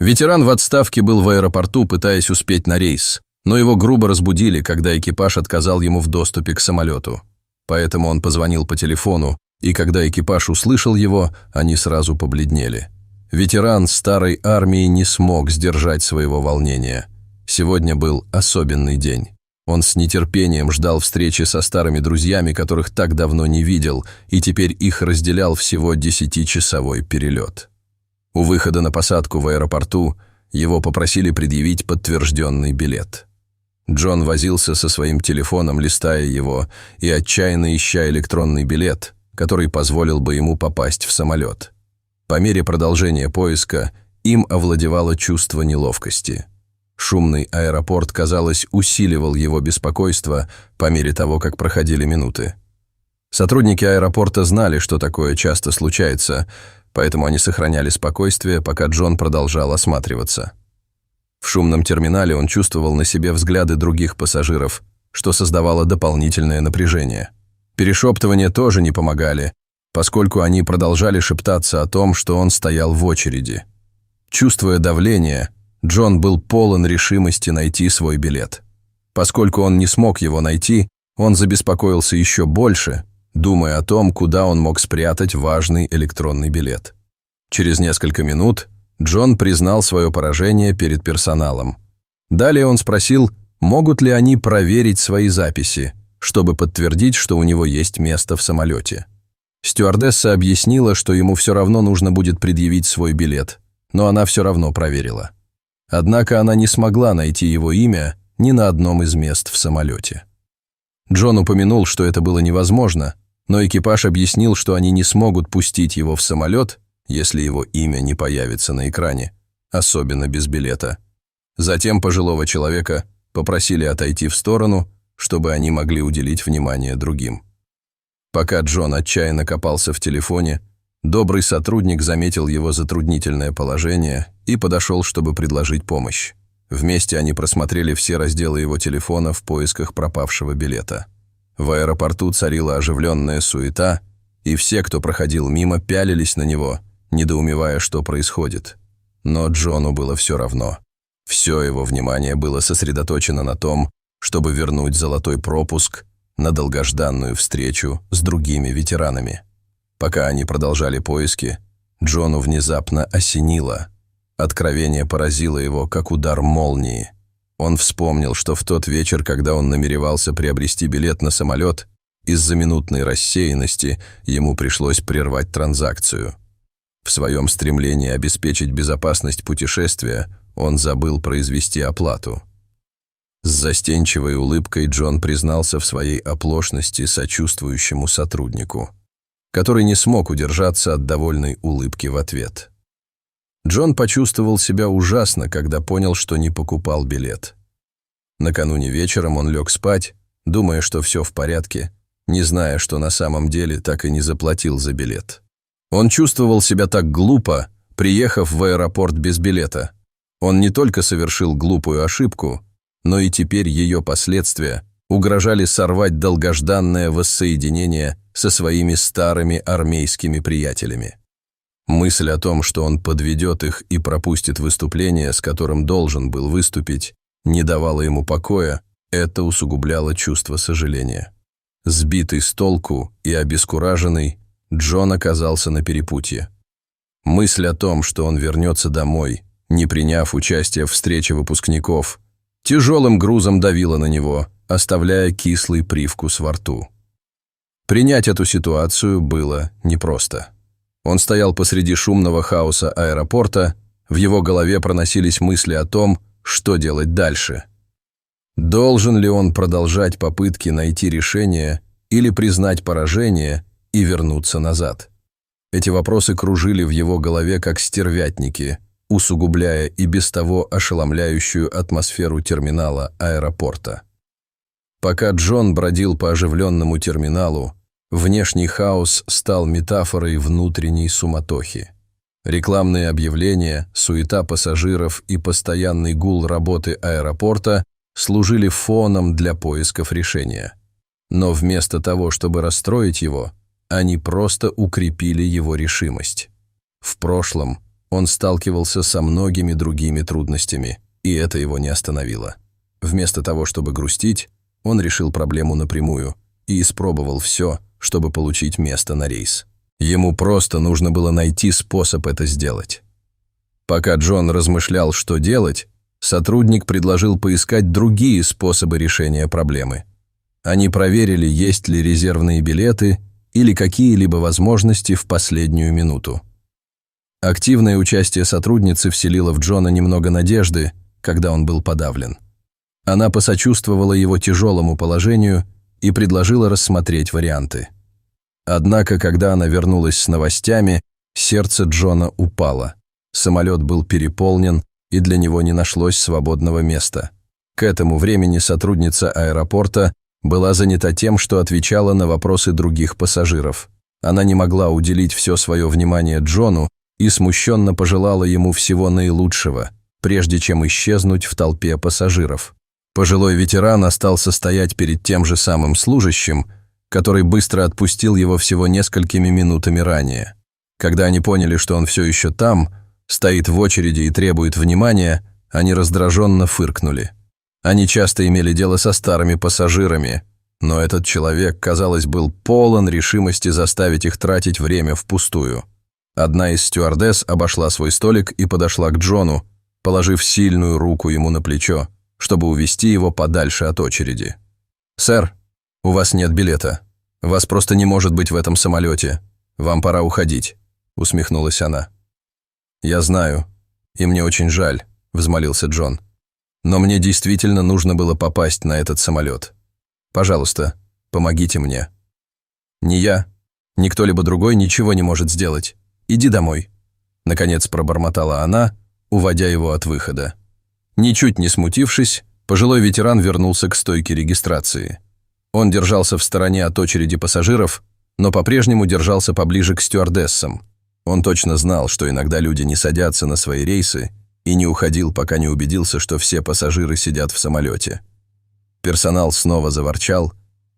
Ветеран в отставке был в аэропорту, пытаясь успеть на рейс, но его грубо разбудили, когда экипаж отказал ему в доступе к самолету. Поэтому он позвонил по телефону, и когда экипаж услышал его, они сразу побледнели. Ветеран старой армии не смог сдержать своего волнения. Сегодня был особенный день. Он с нетерпением ждал встречи со старыми друзьями, которых так давно не видел, и теперь их разделял всего 10-часовой перелет. У выхода на посадку в аэропорту его попросили предъявить подтвержденный билет. Джон возился со своим телефоном, листая его, и отчаянно ища электронный билет, который позволил бы ему попасть в самолет. По мере продолжения поиска им овладевало чувство неловкости. Шумный аэропорт, казалось, усиливал его беспокойство по мере того, как проходили минуты. Сотрудники аэропорта знали, что такое часто случается, поэтому они сохраняли спокойствие, пока Джон продолжал осматриваться. В шумном терминале он чувствовал на себе взгляды других пассажиров, что создавало дополнительное напряжение. Перешептывания тоже не помогали, поскольку они продолжали шептаться о том, что он стоял в очереди. Чувствуя давление, Джон был полон решимости найти свой билет. Поскольку он не смог его найти, он забеспокоился еще больше, думая о том, куда он мог спрятать важный электронный билет. Через несколько минут Джон признал свое поражение перед персоналом. Далее он спросил, могут ли они проверить свои записи, чтобы подтвердить, что у него есть место в самолете. Стюардесса объяснила, что ему все равно нужно будет предъявить свой билет, но она все равно проверила. Однако она не смогла найти его имя ни на одном из мест в самолете. Джон упомянул, что это было невозможно, но экипаж объяснил, что они не смогут пустить его в самолет, если его имя не появится на экране, особенно без билета. Затем пожилого человека попросили отойти в сторону, чтобы они могли уделить внимание другим. Пока Джон отчаянно копался в телефоне, добрый сотрудник заметил его затруднительное положение и подошел, чтобы предложить помощь. Вместе они просмотрели все разделы его телефона в поисках пропавшего билета. В аэропорту царила оживленная суета, и все, кто проходил мимо, пялились на него, недоумевая, что происходит. Но Джону было все равно. Все его внимание было сосредоточено на том, чтобы вернуть золотой пропуск на долгожданную встречу с другими ветеранами. Пока они продолжали поиски, Джону внезапно осенило. Откровение поразило его, как удар молнии. Он вспомнил, что в тот вечер, когда он намеревался приобрести билет на самолет, из-за минутной рассеянности ему пришлось прервать транзакцию. В своем стремлении обеспечить безопасность путешествия он забыл произвести оплату. С застенчивой улыбкой Джон признался в своей оплошности сочувствующему сотруднику, который не смог удержаться от довольной улыбки в ответ. Джон почувствовал себя ужасно, когда понял, что не покупал билет. Накануне вечером он лег спать, думая, что все в порядке, не зная, что на самом деле так и не заплатил за билет. Он чувствовал себя так глупо, приехав в аэропорт без билета. Он не только совершил глупую ошибку, но и теперь ее последствия угрожали сорвать долгожданное воссоединение со своими старыми армейскими приятелями. Мысль о том, что он подведет их и пропустит выступление, с которым должен был выступить, не давала ему покоя, это усугубляло чувство сожаления. Сбитый с толку и обескураженный, Джон оказался на перепутье. Мысль о том, что он вернется домой, не приняв участие в встрече выпускников, тяжелым грузом давила на него, оставляя кислый привкус во рту. Принять эту ситуацию было непросто. Он стоял посреди шумного хаоса аэропорта, в его голове проносились мысли о том, что делать дальше. Должен ли он продолжать попытки найти решение или признать поражение и вернуться назад? Эти вопросы кружили в его голове как стервятники, усугубляя и без того ошеломляющую атмосферу терминала аэропорта. Пока Джон бродил по оживленному терминалу, внешний хаос стал метафорой внутренней суматохи. Рекламные объявления, суета пассажиров и постоянный гул работы аэропорта служили фоном для поисков решения. Но вместо того, чтобы расстроить его, они просто укрепили его решимость. В прошлом Он сталкивался со многими другими трудностями, и это его не остановило. Вместо того, чтобы грустить, он решил проблему напрямую и испробовал все, чтобы получить место на рейс. Ему просто нужно было найти способ это сделать. Пока Джон размышлял, что делать, сотрудник предложил поискать другие способы решения проблемы. Они проверили, есть ли резервные билеты или какие-либо возможности в последнюю минуту. Активное участие сотрудницы вселило в Джона немного надежды, когда он был подавлен. Она посочувствовала его тяжелому положению и предложила рассмотреть варианты. Однако, когда она вернулась с новостями, сердце Джона упало. Самолет был переполнен, и для него не нашлось свободного места. К этому времени сотрудница аэропорта была занята тем, что отвечала на вопросы других пассажиров. Она не могла уделить все свое внимание Джону и смущенно пожелала ему всего наилучшего, прежде чем исчезнуть в толпе пассажиров. Пожилой ветеран остался стоять перед тем же самым служащим, который быстро отпустил его всего несколькими минутами ранее. Когда они поняли, что он все еще там, стоит в очереди и требует внимания, они раздраженно фыркнули. Они часто имели дело со старыми пассажирами, но этот человек, казалось, был полон решимости заставить их тратить время впустую. Одна из стюардесс обошла свой столик и подошла к Джону, положив сильную руку ему на плечо, чтобы увести его подальше от очереди. «Сэр, у вас нет билета. Вас просто не может быть в этом самолете. Вам пора уходить», — усмехнулась она. «Я знаю, и мне очень жаль», — взмолился Джон. «Но мне действительно нужно было попасть на этот самолет. Пожалуйста, помогите мне». «Ни я, ни кто-либо другой ничего не может сделать. Иди домой», — наконец пробормотала она, уводя его от выхода. Ничуть не смутившись, пожилой ветеран вернулся к стойке регистрации. Он держался в стороне от очереди пассажиров, но по-прежнему держался поближе к стюардессам. Он точно знал, что иногда люди не садятся на свои рейсы, и не уходил, пока не убедился, что все пассажиры сидят в самолете. Персонал снова заворчал,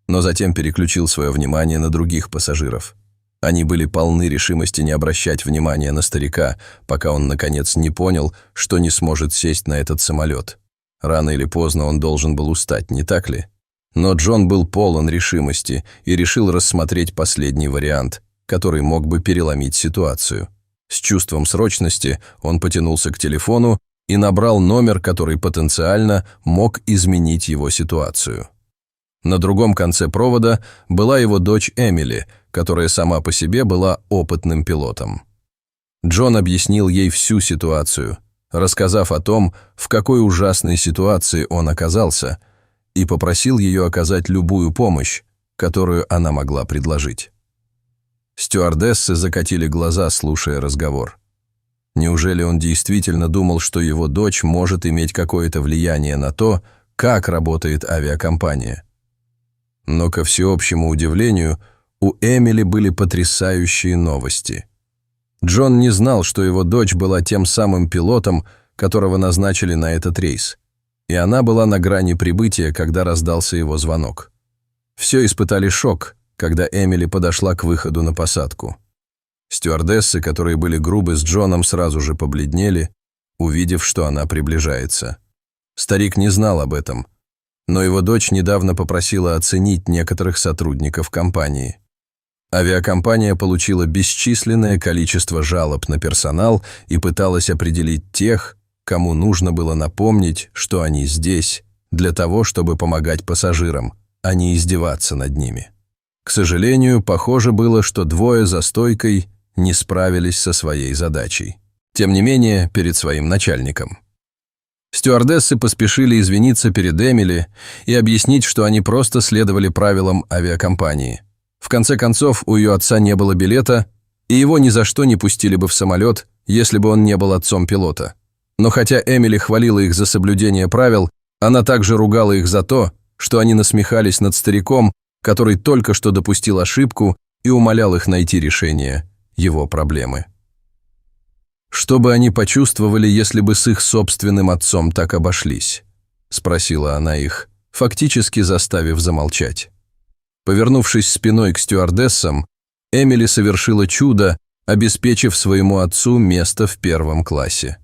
но затем переключил свое внимание на других пассажиров. Они были полны решимости не обращать внимания на старика, пока он, наконец, не понял, что не сможет сесть на этот самолет. Рано или поздно он должен был устать, не так ли? Но Джон был полон решимости и решил рассмотреть последний вариант, который мог бы переломить ситуацию. С чувством срочности он потянулся к телефону и набрал номер, который потенциально мог изменить его ситуацию. На другом конце провода была его дочь Эмили, которая сама по себе была опытным пилотом. Джон объяснил ей всю ситуацию, рассказав о том, в какой ужасной ситуации он оказался, и попросил ее оказать любую помощь, которую она могла предложить. Стюардессы закатили глаза, слушая разговор. Неужели он действительно думал, что его дочь может иметь какое-то влияние на то, как работает авиакомпания? Но, ко всеобщему удивлению, у Эмили были потрясающие новости. Джон не знал, что его дочь была тем самым пилотом, которого назначили на этот рейс, и она была на грани прибытия, когда раздался его звонок. Все испытали шок, когда Эмили подошла к выходу на посадку. Стюардессы, которые были грубы с Джоном, сразу же побледнели, увидев, что она приближается. Старик не знал об этом, но его дочь недавно попросила оценить некоторых сотрудников компании. Авиакомпания получила бесчисленное количество жалоб на персонал и пыталась определить тех, кому нужно было напомнить, что они здесь, для того, чтобы помогать пассажирам, а не издеваться над ними. К сожалению, похоже было, что двое за стойкой не справились со своей задачей. Тем не менее, перед своим начальником. Стюардессы поспешили извиниться перед Эмили и объяснить, что они просто следовали правилам авиакомпании. В конце концов, у ее отца не было билета, и его ни за что не пустили бы в самолет, если бы он не был отцом пилота. Но хотя Эмили хвалила их за соблюдение правил, она также ругала их за то, что они насмехались над стариком, который только что допустил ошибку, и умолял их найти решение его проблемы. «Что бы они почувствовали, если бы с их собственным отцом так обошлись?» – спросила она их, фактически заставив замолчать. Повернувшись спиной к стюардессам, Эмили совершила чудо обеспечив своему отцу место в 1 классе.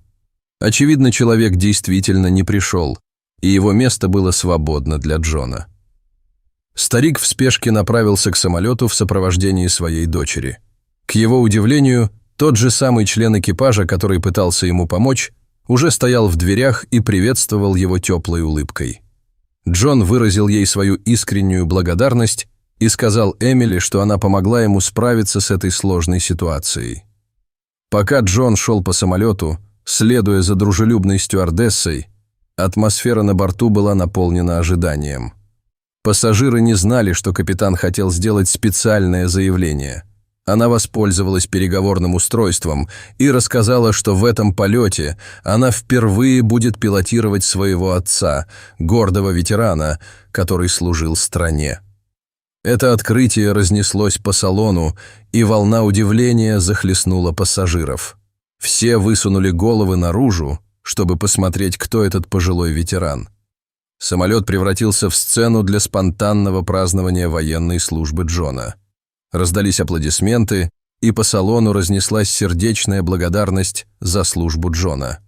Очевидно, человек действительно не пришел, и его место было свободно для Джона. Старик в спешке направился к самолету в сопровождении своей дочери. К его удивлению, тот же самый член экипажа, который пытался ему помочь, уже стоял в дверях и приветствовал его теплой улыбкой. Джон выразил ей свою искреннюю благодарность и сказал Эмили, что она помогла ему справиться с этой сложной ситуацией. Пока Джон шел по самолету, следуя за дружелюбной стюардессой, атмосфера на борту была наполнена ожиданием. Пассажиры не знали, что капитан хотел сделать специальное заявление. Она воспользовалась переговорным устройством и рассказала, что в этом полете она впервые будет пилотировать своего отца, гордого ветерана, который служил стране. Это открытие разнеслось по салону, и волна удивления захлестнула пассажиров. Все высунули головы наружу, чтобы посмотреть, кто этот пожилой ветеран. Самолет превратился в сцену для спонтанного празднования военной службы Джона. Раздались аплодисменты, и по салону разнеслась сердечная благодарность за службу Джона.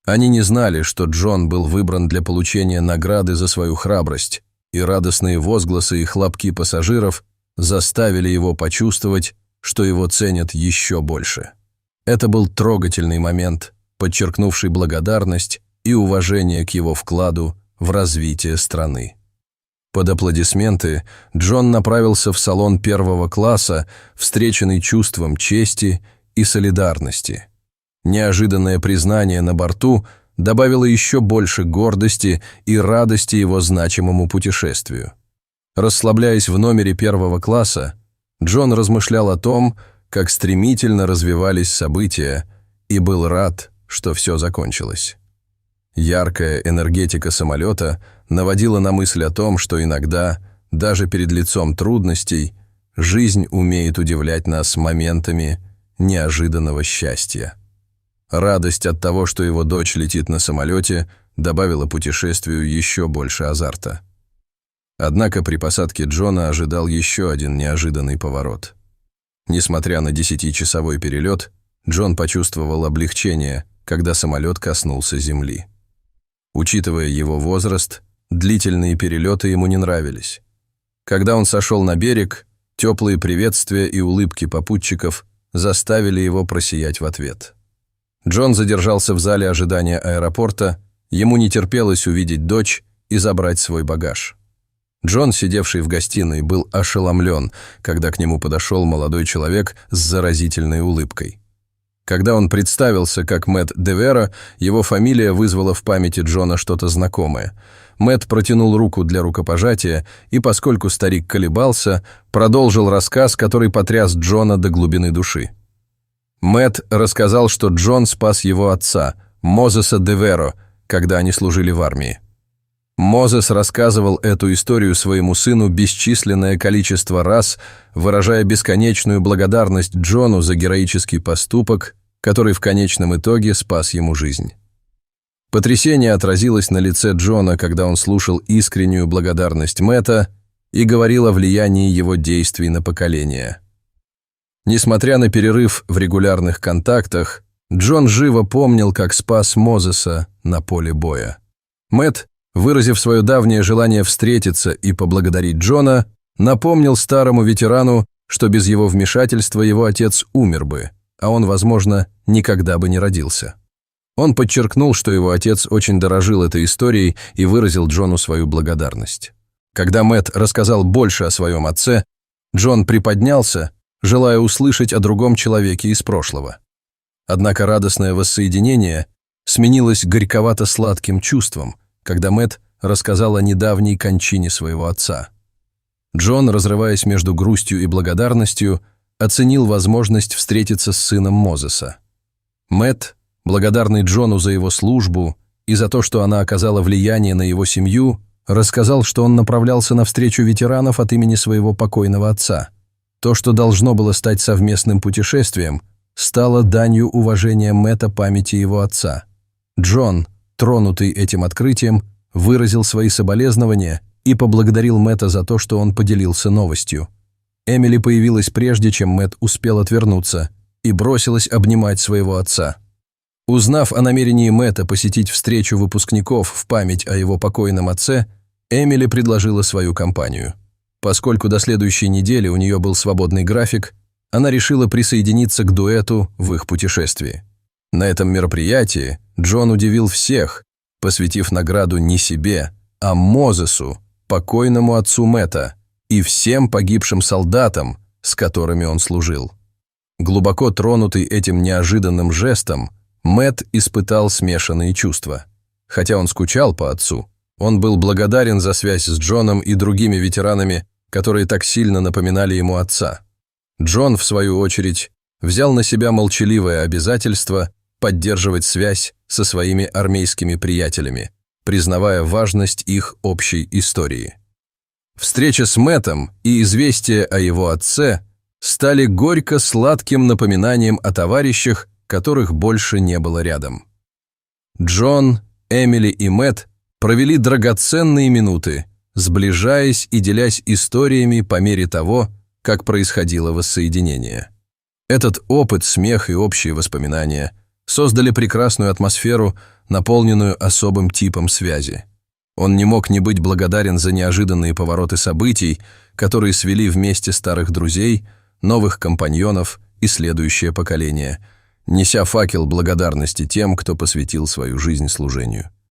Они не знали, что Джон был выбран для получения награды за свою храбрость, и радостные возгласы и хлопки пассажиров заставили его почувствовать, что его ценят еще больше. Это был трогательный момент, подчеркнувший благодарность и уважение к его вкладу в развитие страны. Под аплодисменты Джон направился в салон 1 класса, встреченный чувством чести и солидарности. Неожиданное признание на борту добавило еще больше гордости и радости его значимому путешествию. Расслабляясь в номере 1 класса, Джон размышлял о том, как стремительно развивались события, и был рад, что все закончилось. Яркая энергетика самолета наводила на мысль о том, что иногда, даже перед лицом трудностей, жизнь умеет удивлять нас моментами неожиданного счастья. Радость от того, что его дочь летит на самолете, добавила путешествию еще больше азарта. Однако при посадке Джона ожидал еще один неожиданный поворот. Несмотря на 10-часовой перелет, Джон почувствовал облегчение, когда самолет коснулся земли. Учитывая его возраст, длительные перелеты ему не нравились. Когда он сошел на берег, теплые приветствия и улыбки попутчиков заставили его просиять в ответ. Джон задержался в зале ожидания аэропорта, ему не терпелось увидеть дочь и забрать свой багаж. Джон, сидевший в гостиной, был ошеломлен, когда к нему подошел молодой человек с заразительной улыбкой. Когда он представился как Мэтт Девера, его фамилия вызвала в памяти Джона что-то знакомое. Мэтт протянул руку для рукопожатия, и поскольку старик колебался, продолжил рассказ, который потряс Джона до глубины души. Мэтт рассказал, что Джон спас его отца, Мозеса Деверо, когда они служили в армии. Мозес рассказывал эту историю своему сыну бесчисленное количество раз, выражая бесконечную благодарность Джону за героический поступок, который в конечном итоге спас ему жизнь. Потрясение отразилось на лице Джона, когда он слушал искреннюю благодарность Мэтта и говорил о влиянии его действий на поколение. Несмотря на перерыв в регулярных контактах, Джон живо помнил, как спас Мозеса на поле боя. Мэтт, выразив свое давнее желание встретиться и поблагодарить Джона, напомнил старому ветерану, что без его вмешательства его отец умер бы, а он, возможно, никогда бы не родился. Он подчеркнул, что его отец очень дорожил этой историей и выразил Джону свою благодарность. Когда Мэтт рассказал больше о своем отце, Джон приподнялся, желая услышать о другом человеке из прошлого. Однако радостное воссоединение сменилось горьковато-сладким чувством, когда Мэтт рассказал о недавней кончине своего отца. Джон, разрываясь между грустью и благодарностью, оценил возможность встретиться с сыном Мозеса. Мэтт, благодарный Джону за его службу и за то, что она оказала влияние на его семью, рассказал, что он направлялся на встречу ветеранов от имени своего покойного отца. То, что должно было стать совместным путешествием, стало данью уважения Мэтта памяти его отца. Джон, тронутый этим открытием, выразил свои соболезнования и поблагодарил Мэтта за то, что он поделился новостью. Эмили появилась прежде, чем Мэтт успел отвернуться, и бросилась обнимать своего отца. Узнав о намерении Мэтта посетить встречу выпускников в память о его покойном отце, Эмили предложила свою компанию. Поскольку до следующей недели у нее был свободный график, она решила присоединиться к дуэту в их путешествии. На этом мероприятии Джон удивил всех, посвятив награду не себе, а Мозесу, покойному отцу Мэтта, и всем погибшим солдатам, с которыми он служил. Глубоко тронутый этим неожиданным жестом, Мэтт испытал смешанные чувства. Хотя он скучал по отцу, он был благодарен за связь с Джоном и другими ветеранами, которые так сильно напоминали ему отца. Джон, в свою очередь, взял на себя молчаливое обязательство поддерживать связь со своими армейскими приятелями, признавая важность их общей истории. Встреча с Мэттом и известие о его отце стали горько-сладким напоминанием о товарищах, которых больше не было рядом. Джон, Эмили и Мэтт провели драгоценные минуты, сближаясь и делясь историями по мере того, как происходило воссоединение. Этот опыт, смех и общие воспоминания создали прекрасную атмосферу, наполненную особым типом связи. Он не мог не быть благодарен за неожиданные повороты событий, которые свели вместе старых друзей, новых компаньонов и следующее поколение, неся факел благодарности тем, кто посвятил свою жизнь служению.